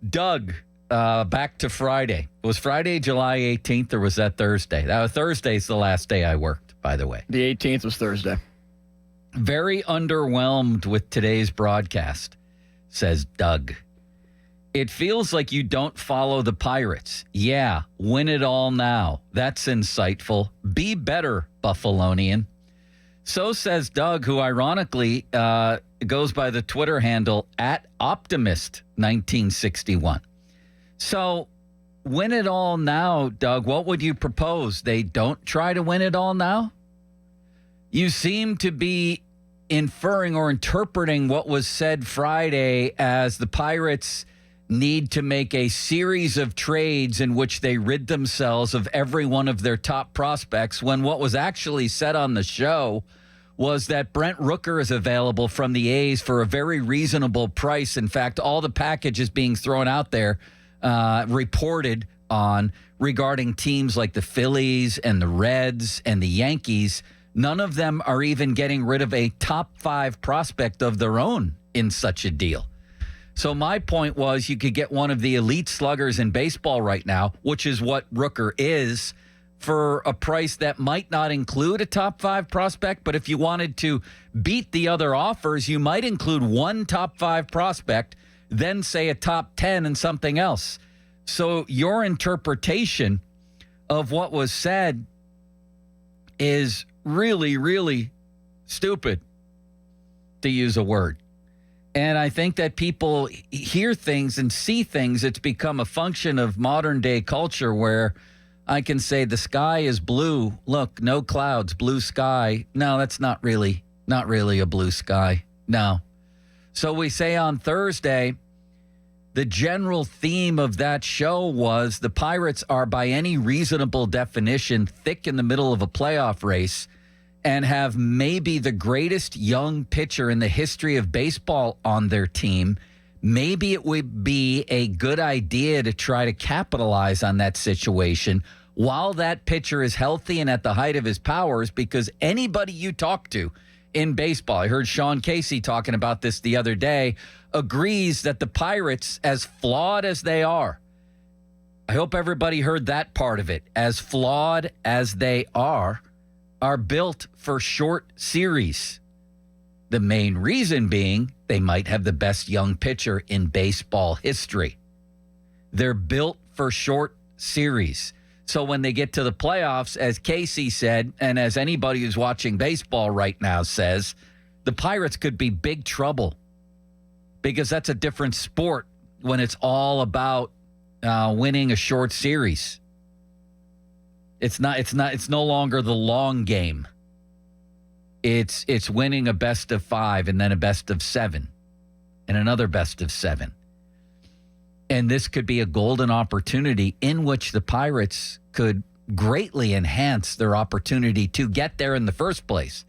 Doug, back to Friday. It was Friday, July 18th, or was that Thursday? Thursday's the last day I worked, by the way. The 18th was Thursday. Very underwhelmed with today's broadcast, says Doug. It feels like you don't follow the Pirates. Yeah, win it all now. That's insightful. Be better, Buffalonian. So says Doug, who ironically goes by the Twitter handle @Optimist1961. So win it all now, Doug. What would you propose? They don't try to win it all now? You seem to be inferring or interpreting what was said Friday as the Pirates need to make a series of trades in which they rid themselves of every one of their top prospects, when what was actually said on the show was that Brent Rooker is available from the A's for a very reasonable price. In fact, all the packages being thrown out there, reported on regarding teams like the Phillies and the Reds and the Yankees, none of them are even getting rid of a top 5 prospect of their own in such a deal. So my point was, you could get one of the elite sluggers in baseball right now, which is what Rooker is, for a price that might not include a top 5 prospect. But if you wanted to beat the other offers, you might include one top 5 prospect, then say a top 10 and something else. So your interpretation of what was said is really, really stupid, to use a word. And I think that people hear things and see things. It's become a function of modern day culture where I can say the sky is blue. Look, no clouds, blue sky. No, that's not really a blue sky. No. So we say on Thursday, the general theme of that show was the Pirates are, by any reasonable definition, thick in the middle of a playoff race and have maybe the greatest young pitcher in the history of baseball on their team. Maybe it would be a good idea to try to capitalize on that situation while that pitcher is healthy and at the height of his powers, because anybody you talk to in baseball, I heard Sean Casey talking about this the other day, agrees that the Pirates, as flawed as they are, I hope everybody heard that part of it, as flawed as they are built for short series. The main reason being they might have the best young pitcher in baseball history. They're built for short series. So when they get to the playoffs, as Casey said, and as anybody who's watching baseball right now says, the Pirates could be big trouble, because that's a different sport when it's all about winning a short series. It's no longer the long game. It's winning a best of 5 and then a best of 7 and another best of 7. And this could be a golden opportunity in which the Pirates could greatly enhance their opportunity to get there in the first place.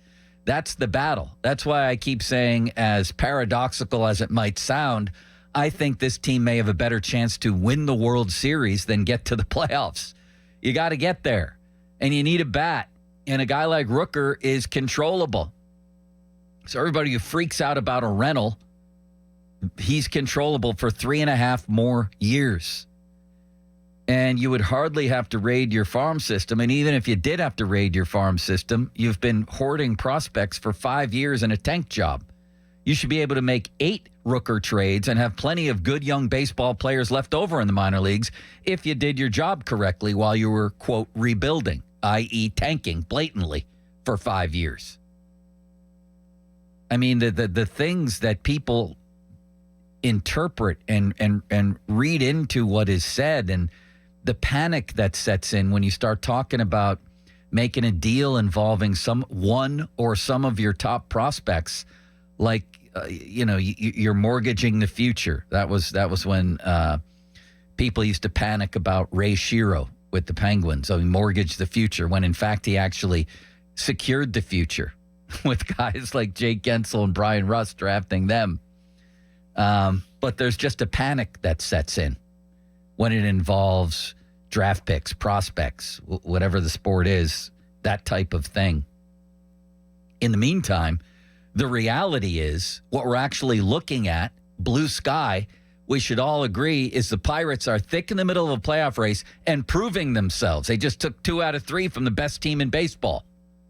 That's the battle. That's why I keep saying, as paradoxical as it might sound, I think this team may have a better chance to win the World Series than get to the playoffs. You got to get there, and you need a bat, and a guy like Rooker is controllable. So everybody who freaks out about a rental, he's controllable for 3.5 more years. And you would hardly have to raid your farm system. And even if you did have to raid your farm system, you've been hoarding prospects for 5 years in a tank job. You should be able to make 8 Rooker trades and have plenty of good young baseball players left over in the minor leagues if you did your job correctly while you were, quote, rebuilding, i.e. tanking blatantly for 5 years. I mean, the things that people interpret and read into what is said, and the panic that sets in when you start talking about making a deal involving one or some of your top prospects, like you're mortgaging the future. That was when people used to panic about Ray Shero with the Penguins. So he mortgaged the future, when in fact he actually secured the future with guys like Jake Gensel and Brian Rust drafting them. But there's just a panic that sets in when it involves draft picks, prospects, whatever the sport is, that type of thing. In the meantime, the reality is what we're actually looking at, blue sky, we should all agree is the Pirates are thick in the middle of a playoff race and proving themselves. They just took 2 out of 3 from the best team in baseball.